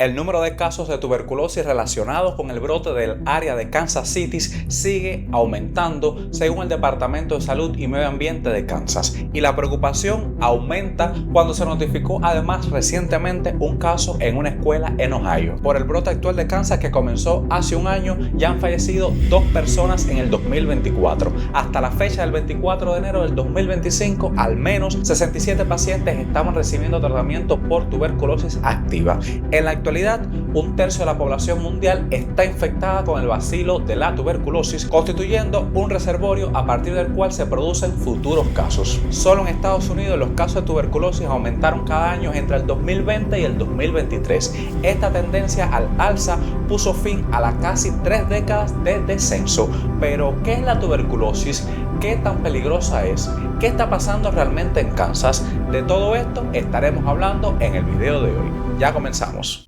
El número de casos de tuberculosis relacionados con el brote del área de Kansas City sigue aumentando según el Departamento de Salud y Medio Ambiente de Kansas, y la preocupación aumenta cuando se notificó además recientemente un caso en una escuela en Ohio. Por el brote actual de Kansas que comenzó hace un año, ya han fallecido 2 personas en el 2024. Hasta la fecha del 24 de enero del 2025, al menos 67 pacientes estaban recibiendo tratamiento por tuberculosis activa. En la actualidad, un tercio de la población mundial está infectada con el bacilo de la tuberculosis, constituyendo un reservorio a partir del cual se producen futuros casos. Solo en Estados Unidos los casos de tuberculosis aumentaron cada año entre el 2020 y el 2023. Esta tendencia al alza puso fin a las casi 3 décadas de descenso. Pero, ¿qué es la tuberculosis? ¿Qué tan peligrosa es? ¿Qué está pasando realmente en Kansas? De todo esto estaremos hablando en el video de hoy. Ya comenzamos.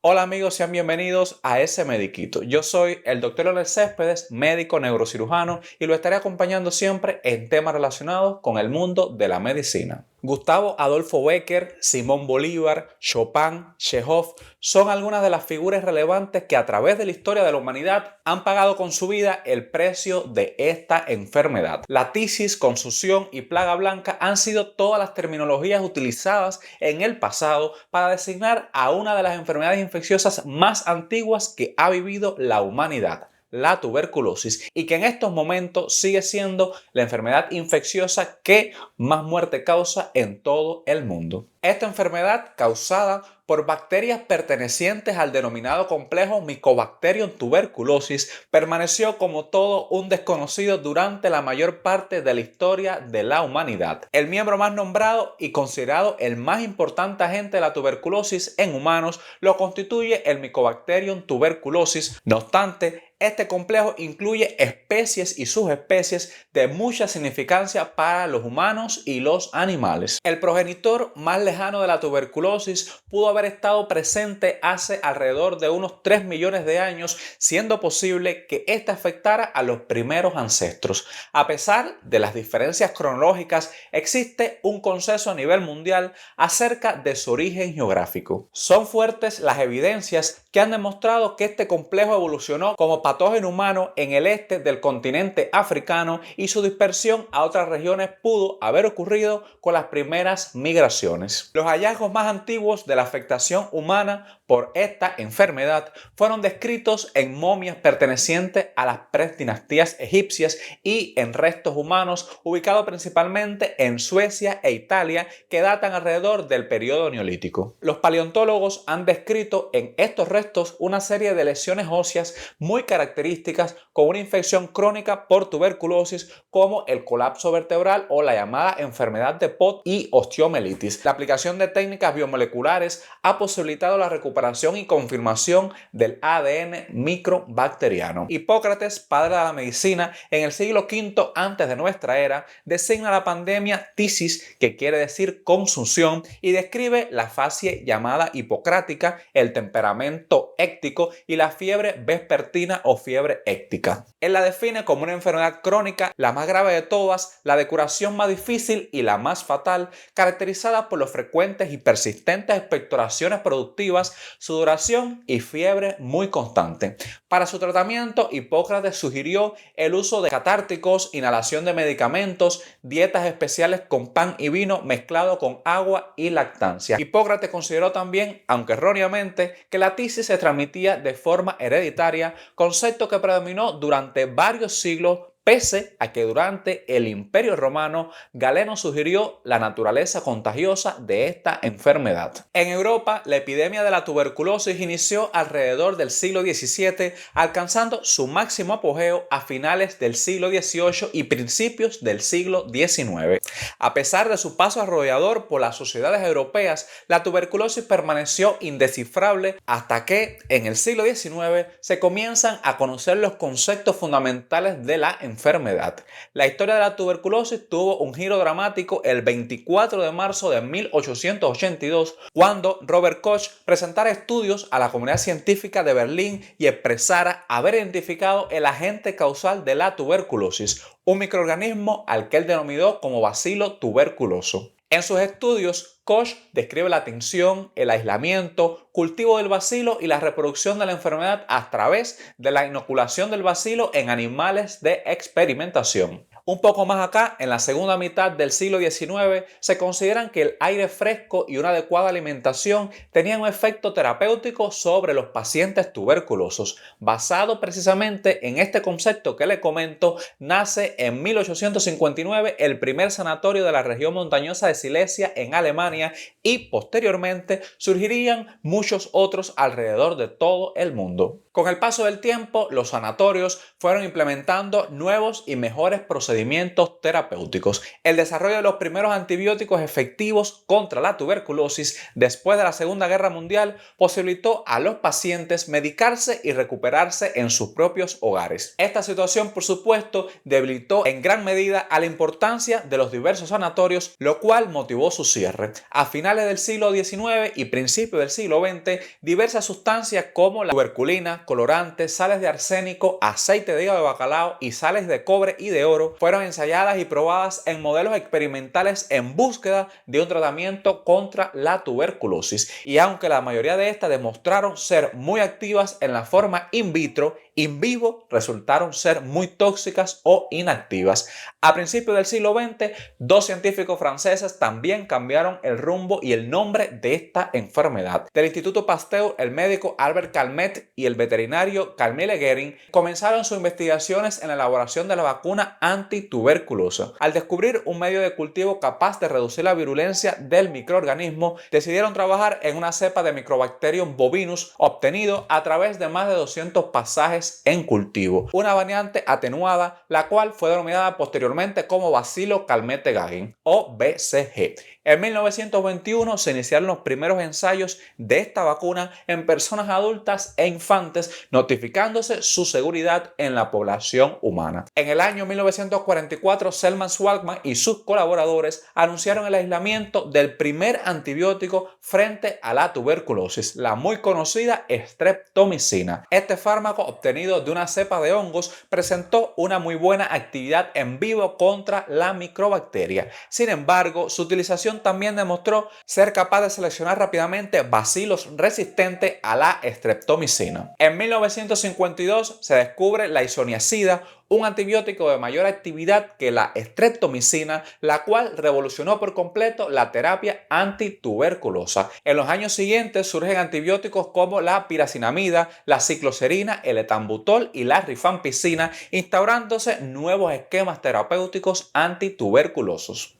Hola amigos, sean bienvenidos a Ese Mediquito. Yo soy el Dr. Leonel Céspedes, médico neurocirujano, y lo estaré acompañando siempre en temas relacionados con el mundo de la medicina. Gustavo Adolfo Bécquer, Simón Bolívar, Chopin, Chekhov son algunas de las figuras relevantes que a través de la historia de la humanidad han pagado con su vida el precio de esta enfermedad. La tisis, consusión y plaga blanca han sido todas las terminologías utilizadas en el pasado para designar a una de las enfermedades infecciosas más antiguas que ha vivido la humanidad, la tuberculosis, y que en estos momentos sigue siendo la enfermedad infecciosa que más muerte causa en todo el mundo. Esta enfermedad, causada por bacterias pertenecientes al denominado complejo Mycobacterium tuberculosis, permaneció como todo un desconocido durante la mayor parte de la historia de la humanidad. El miembro más nombrado y considerado el más importante agente de la tuberculosis en humanos lo constituye el Mycobacterium tuberculosis. No obstante, este complejo incluye especies y subespecies de mucha significancia para los humanos y los animales. El progenitor más lejano de la tuberculosis pudo haber estado presente hace alrededor de unos 3 millones de años, siendo posible que éste afectara a los primeros ancestros. A pesar de las diferencias cronológicas, existe un consenso a nivel mundial acerca de su origen geográfico. Son fuertes las evidencias que han demostrado que este complejo evolucionó como patógeno humano en el este del continente africano, y su dispersión a otras regiones pudo haber ocurrido con las primeras migraciones. Los hallazgos más antiguos de la afectación humana por esta enfermedad fueron descritos en momias pertenecientes a las predinastías egipcias y en restos humanos ubicados principalmente en Suecia e Italia, que datan alrededor del periodo neolítico. Los paleontólogos han descrito en estos restos una serie de lesiones óseas muy características con una infección crónica por tuberculosis, como el colapso vertebral o la llamada enfermedad de Pott y osteomielitis. La aplicación de técnicas biomoleculares ha posibilitado la recuperación y confirmación del ADN microbacteriano. Hipócrates, padre de la medicina, en el siglo V antes de nuestra era, designa la pandemia tisis, que quiere decir consunción, y describe la fase llamada hipocrática, el temperamento éctico y la fiebre vespertina o fiebre éctica. Él la define como una enfermedad crónica, la más grave de todas, la de curación más difícil y la más fatal, caracterizada por los frecuentes y persistentes expectoraciones productivas, sudoración y fiebre muy constante. Para su tratamiento, Hipócrates sugirió el uso de catárticos, inhalación de medicamentos, dietas especiales con pan y vino mezclado con agua y lactancia. Hipócrates consideró también, aunque erróneamente, que la tisis se transmitía de forma hereditaria, concepto que predominó durante varios siglos, pese a que durante el Imperio Romano Galeno sugirió la naturaleza contagiosa de esta enfermedad. En Europa, la epidemia de la tuberculosis inició alrededor del siglo XVII, alcanzando su máximo apogeo a finales del siglo XVIII y principios del siglo XIX. A pesar de su paso arrollador por las sociedades europeas, la tuberculosis permaneció indescifrable hasta que, en el siglo XIX, se comienzan a conocer los conceptos fundamentales de la enfermedad. La historia de la tuberculosis tuvo un giro dramático el 24 de marzo de 1882, cuando Robert Koch presentara estudios a la comunidad científica de Berlín y expresara haber identificado el agente causal de la tuberculosis, un microorganismo al que él denominó como bacilo tuberculoso. En sus estudios, Koch describe la tinción, el aislamiento, cultivo del bacilo y la reproducción de la enfermedad a través de la inoculación del bacilo en animales de experimentación. Un poco más acá, en la segunda mitad del siglo XIX, se consideran que el aire fresco y una adecuada alimentación tenían un efecto terapéutico sobre los pacientes tuberculosos. Basado precisamente en este concepto que le comento, nace en 1859 el primer sanatorio de la región montañosa de Silesia en Alemania y posteriormente surgirían muchos otros alrededor de todo el mundo. Con el paso del tiempo, los sanatorios fueron implementando nuevos y mejores procedimientos terapéuticos. El desarrollo de los primeros antibióticos efectivos contra la tuberculosis después de la Segunda Guerra Mundial posibilitó a los pacientes medicarse y recuperarse en sus propios hogares. Esta situación, por supuesto, debilitó en gran medida a la importancia de los diversos sanatorios, lo cual motivó su cierre. A finales del siglo XIX y principios del siglo XX, diversas sustancias como la tuberculina, colorantes, sales de arsénico, aceite de hígado de bacalao y sales de cobre y de oro fueron ensayadas y probadas en modelos experimentales en búsqueda de un tratamiento contra la tuberculosis. Y aunque la mayoría de estas demostraron ser muy activas en la forma in vitro, in vivo resultaron ser muy tóxicas o inactivas. A principios del siglo XX, dos científicos franceses también cambiaron el rumbo y el nombre de esta enfermedad. Del Instituto Pasteur, el médico Albert Calmet y el veterinario Camille Guérin comenzaron sus investigaciones en la elaboración de la vacuna antituberculosa. Al descubrir un medio de cultivo capaz de reducir la virulencia del microorganismo, decidieron trabajar en una cepa de Microbacterium bovinus obtenido a través de más de 200 pasajes en cultivo, una variante atenuada, la cual fue denominada posteriormente como Bacilo calmette-guerin o BCG. En 1921 se iniciaron los primeros ensayos de esta vacuna en personas adultas e infantes, notificándose su seguridad en la población humana. En el año 1944, Selman Swalkman y sus colaboradores anunciaron el aislamiento del primer antibiótico frente a la tuberculosis, la muy conocida streptomicina. Este fármaco, obtenido de una cepa de hongos, presentó una muy buena actividad en vivo contra la microbacteria. Sin embargo, su utilización también demostró ser capaz de seleccionar rápidamente bacilos resistentes a la streptomicina. En 1952 se descubre la isoniazida, un antibiótico de mayor actividad que la streptomicina, la cual revolucionó por completo la terapia antituberculosa. En los años siguientes surgen antibióticos como la piracinamida, la cicloserina, el etambutol y la rifampicina, instaurándose nuevos esquemas terapéuticos antituberculosos.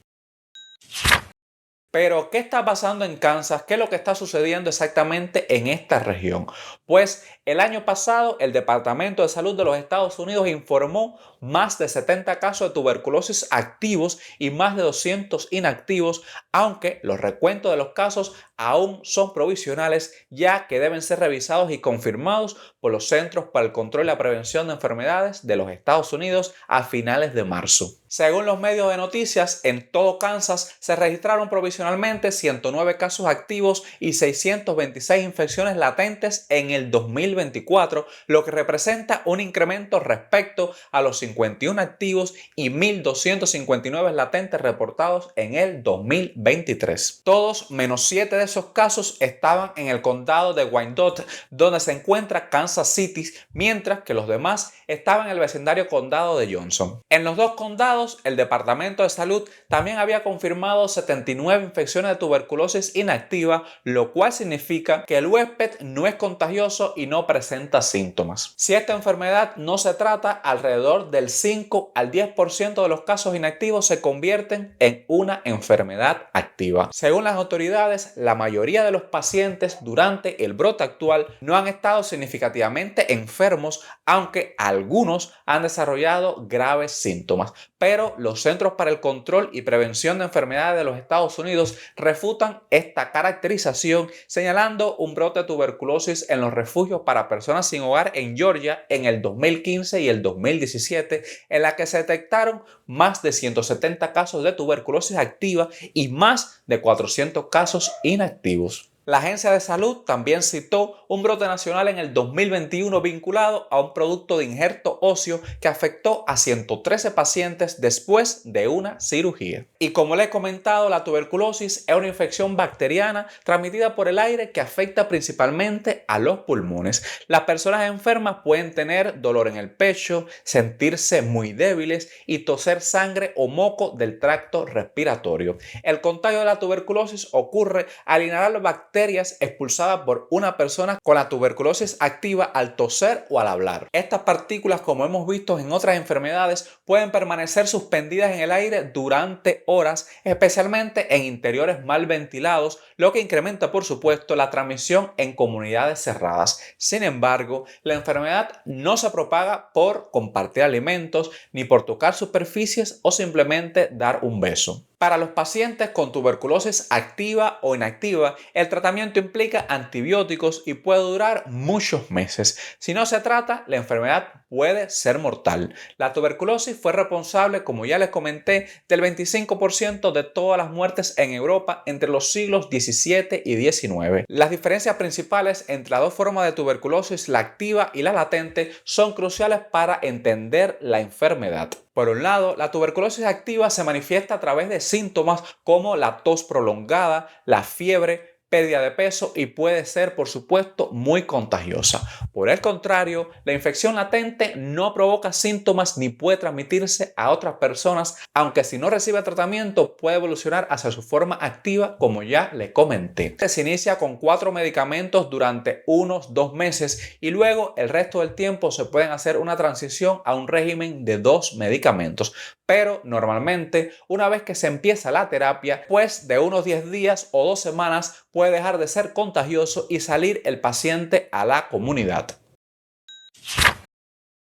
Pero, ¿qué está pasando en Kansas? ¿Qué es lo que está sucediendo exactamente en esta región? Pues el año pasado el Departamento de Salud de los Estados Unidos informó más de 70 casos de tuberculosis activos y más de 200 inactivos, aunque los recuentos de los casos aún son provisionales, ya que deben ser revisados y confirmados por los Centros para el Control y la Prevención de Enfermedades de los Estados Unidos a finales de marzo. Según los medios de noticias, en todo Kansas se registraron provisionalmente 109 casos activos y 626 infecciones latentes en el 2024, lo que representa un incremento respecto a los 51 activos y 1.259 latentes reportados en el 2023. Todos menos 7 de esos casos estaban en el condado de Wyandotte, donde se encuentra Kansas City, mientras que los demás estaban en el vecindario condado de Johnson. En los dos condados, el Departamento de Salud también había confirmado 79 infecciones de tuberculosis inactiva, lo cual significa que el huésped no es contagioso y no presenta síntomas. Si esta enfermedad no se trata, alrededor del 5 al 10% de los casos inactivos se convierten en una enfermedad activa. Según las autoridades, la mayoría de los pacientes durante el brote actual no han estado significativamente enfermos, aunque algunos han desarrollado graves síntomas. Pero los Centros para el Control y Prevención de Enfermedades de los Estados Unidos refutan esta caracterización, señalando un brote de tuberculosis en los refugios para personas sin hogar en Georgia en el 2015 y el 2017, en la que se detectaron más de 170 casos de tuberculosis activa y más de 400 casos inactivos. La Agencia de Salud también citó un brote nacional en el 2021 vinculado a un producto de injerto óseo que afectó a 113 pacientes después de una cirugía. Y como les he comentado, la tuberculosis es una infección bacteriana transmitida por el aire que afecta principalmente a los pulmones. Las personas enfermas pueden tener dolor en el pecho, sentirse muy débiles y toser sangre o moco del tracto respiratorio. El contagio de la tuberculosis ocurre al inhalar bacterias expulsadas por una persona con la tuberculosis activa al toser o al hablar. Estas partículas, como hemos visto en otras enfermedades, pueden permanecer suspendidas en el aire durante horas, especialmente en interiores mal ventilados, lo que incrementa, por supuesto, la transmisión en comunidades cerradas. Sin embargo, la enfermedad no se propaga por compartir alimentos, ni por tocar superficies o simplemente dar un beso. Para los pacientes con tuberculosis activa o inactiva, el tratamiento implica antibióticos y puede durar muchos meses. Si no se trata, la enfermedad puede ser mortal. La tuberculosis fue responsable, como ya les comenté, del 25% de todas las muertes en Europa entre los siglos XVII y XIX. Las diferencias principales entre las dos formas de tuberculosis, la activa y la latente, son cruciales para entender la enfermedad. Por un lado, la tuberculosis activa se manifiesta a través de síntomas como la tos prolongada, la fiebre, pérdida de peso y puede ser, por supuesto, muy contagiosa. Por el contrario, la infección latente no provoca síntomas ni puede transmitirse a otras personas, aunque si no recibe tratamiento puede evolucionar hacia su forma activa, como ya le comenté. Se inicia con 4 medicamentos durante unos 2 meses y luego el resto del tiempo se pueden hacer una transición a un régimen de 2 medicamentos. Pero normalmente, una vez que se empieza la terapia, después de unos 10 días o 2 semanas, puede dejar de ser contagioso y salir el paciente a la comunidad.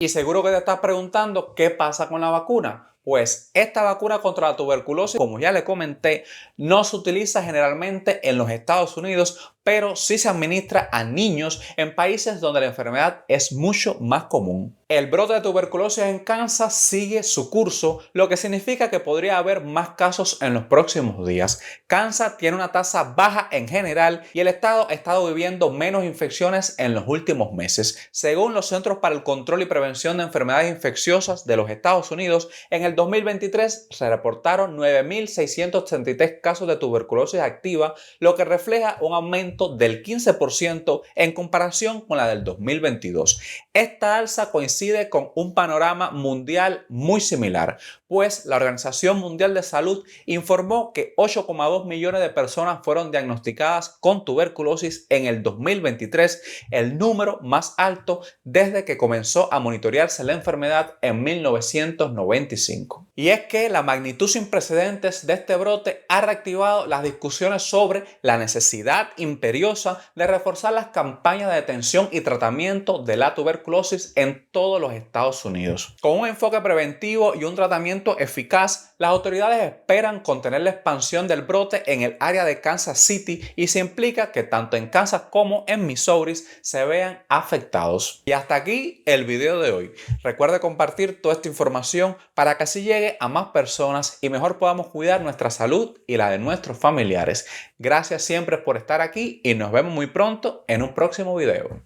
Y seguro que te estás preguntando qué pasa con la vacuna. Pues esta vacuna contra la tuberculosis, como ya le comenté, no se utiliza generalmente en los Estados Unidos, pero sí se administra a niños en países donde la enfermedad es mucho más común. El brote de tuberculosis en Kansas sigue su curso, lo que significa que podría haber más casos en los próximos días. Kansas tiene una tasa baja en general y el estado ha estado viviendo menos infecciones en los últimos meses. Según los Centros para el Control y Prevención de Enfermedades Infecciosas de los Estados Unidos, en el 2023 se reportaron 9.633 casos de tuberculosis activa, lo que refleja un aumento del 15% en comparación con la del 2022. Esta alza coincide con un panorama mundial muy similar, pues la Organización Mundial de Salud informó que 8,2 millones de personas fueron diagnosticadas con tuberculosis en el 2023, el número más alto desde que comenzó a monitorearse la enfermedad en 1995. Y es que la magnitud sin precedentes de este brote ha reactivado las discusiones sobre la necesidad imperiosa de reforzar las campañas de detención y tratamiento de la tuberculosis en todos los Estados Unidos. Con un enfoque preventivo y un tratamiento eficaz, las autoridades esperan contener la expansión del brote en el área de Kansas City y se implica que tanto en Kansas como en Missouri se vean afectados. Y hasta aquí el video de hoy. Recuerda compartir toda esta información para que así llegue a más personas y mejor podamos cuidar nuestra salud y la de nuestros familiares. Gracias siempre por estar aquí y nos vemos muy pronto en un próximo video.